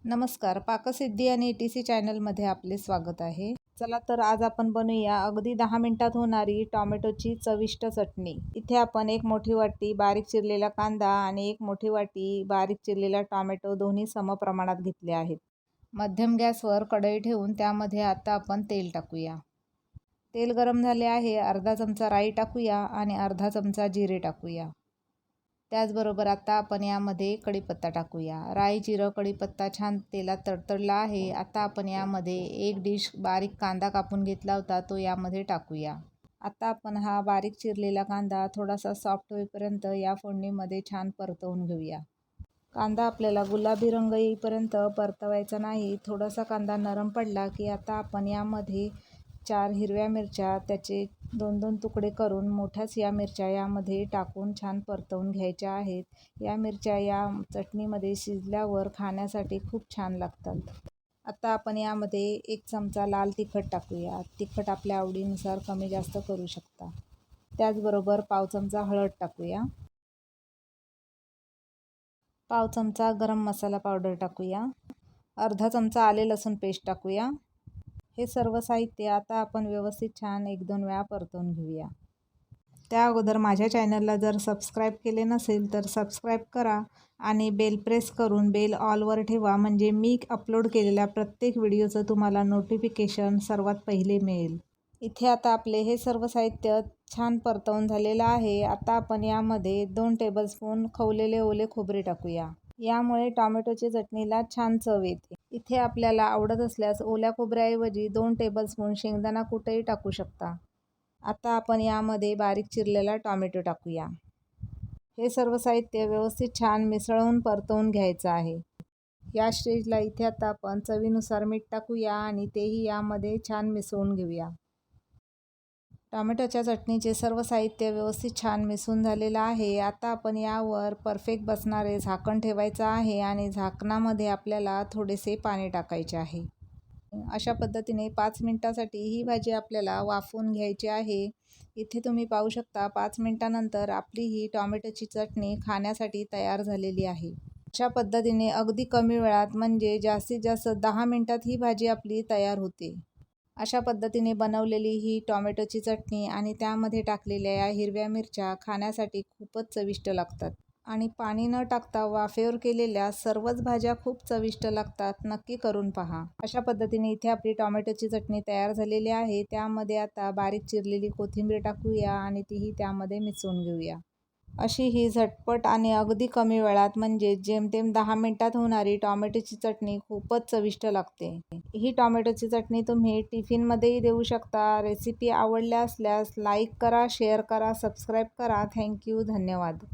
नमस्कार. पाकसिद्धी आणि ETC चॅनलमध्ये आपले स्वागत आहे. चला तर आज आपण बनवूया अगदी 10 मिनिटात होणारी टोमॅटोची चविष्ट चटणी. इथे आपण एक मोठी वाटी बारीक चिरलेला कांदा आणि एक मोठी वाटी बारीक चिरलेला टोमॅटो दोन्ही समप्रमाणात घेतले आहेत. मध्यम गॅसवर कढई ठेवून त्यामध्ये आता आपण तेल टाकूया. तेल गरम झाले आहे. अर्धा चमचा राई टाकूया आणि अर्धा चमचा जिरे टाकूया. त्याचबरोबर आता आपण यामध्ये कढीपत्ता टाकूया. राई, जिरं, कढीपत्ता छान तेलात तडतडला आहे. आता आपण यामध्ये एक डिश बारीक कांदा कापून घेतला होता तो यामध्ये टाकूया. आता आपण हा बारीक चिरलेला कांदा थोडासा सॉफ्ट होईपर्यंत या फोडणीमध्ये छान परतवून घेऊया. कांदा आपल्याला गुलाबी रंग येईपर्यंत परतवायचा नाही. थोडासा कांदा नरम पडला की आता आपण यामध्ये 4 हिरव्या मिरच्या त्याचे 2-2 तुकडे करून मोठ्याच या मिरच्या यामध्ये टाकून छान परतवून घ्यायच्या आहेत. या मिरच्या या चटणीमध्ये शिजल्यावर खाण्यासाठी खूप छान लागतात. आता आपण यामध्ये 1 चमचा लाल तिखट टाकूया. तिखट आपल्या आवडीनुसार कमी जास्त करू शकता. त्याचबरोबर पाव चमचा हळद टाकूया. पाव चमचा गरम मसाला पावडर टाकूया. अर्धा चमचा आले लसूण पेस्ट टाकूया. हे सर्व साहित्य आता आपण व्यवस्थित छान 1-2 वेळा परतवून घेऊया. त्या अगोदर माझ्या चॅनलला जर सबस्क्राईब केले नसेल तर सबस्क्राईब करा आणि बेल प्रेस करून बेल ऑलवर ठेवा, म्हणजे मी अपलोड केलेल्या प्रत्येक व्हिडिओचं तुम्हाला नोटिफिकेशन सर्वात पहिले मिळेल. इथे आता आपले हे सर्व साहित्य छान परतवून झालेलं आहे. आता आपण यामध्ये 2 टेबलस्पून खवलेले ओले खोबरे टाकूया. यामुळे टोमॅटोच्या चटणीला छान चव येते. इथे आपल्याला आवडत असल्यास ओल्या खोबऱ्याऐवजी 2 टेबलस्पून शेंगदाणा कूटही टाकू शकता. आता आपण यामध्ये बारीक चिरलेला टोमॅटो टाकूया. हे सर्व साहित्य व्यवस्थित छान मिसळून परतवून घ्यायचं आहे. या स्टेजला इथे आता आपण चवीनुसार मीठ टाकूया आणि तेही यामध्ये छान मिसळून घेऊया. टोमॅटोच्या चटणीचे सर्व साहित्य व्यवस्थित छान मिसळून झालेलं आहे. आता आपण यावर परफेक्ट बसणारे झाकण ठेवायचं आहे आणि झाकणामध्ये आपल्याला थोडेसे पाणी टाकायचे आहे. अशा पद्धतीने 5 मिनिटांसाठी ही भाजी आपल्याला वाफवून घ्यायची आहे. इथे तुम्ही पाहू शकता 5 मिनिटांनंतर आपली ही टोमॅटोची चटणी खाण्यासाठी तयार झालेली आहे. अशा पद्धतीने अगदी कमी वेळात म्हणजे जास्तीत जास्त 10 मिनिटात ही भाजी आपली तयार होते. अशा पद्धतीने बनवलेली ही टोमॅटोची चटणी आणि त्यामध्ये टाकलेल्या या हिरव्या मिरच्या खाण्यासाठी खूपच चविष्ट लागतात. आणि पाणी न टाकता वाफेवर केलेल्या सर्वच भाज्या खूप चविष्ट लागतात. नक्की करून पहा. अशा पद्धतीने इथे आपली टोमॅटोची चटणी तयार झालेली आहे. त्यामध्ये आता बारीक चिरलेली कोथिंबीर टाकूया आणि तीही त्यामध्ये मिसळून घेऊया. अशी ही झटपट आणि अगदी कमी वेळात म्हणजे जेमतेम 10 मिनिटात होणारी टोमॅटोची चटणी खूपच चविष्ट लागते. ही टोमॅटोची चटणी तुम्ही टिफिनमध्येही देऊ शकता. रेसिपी आवडल्या असल्यास लाईक करा, शेअर करा, सबस्क्राईब करा. थँक्यू. धन्यवाद.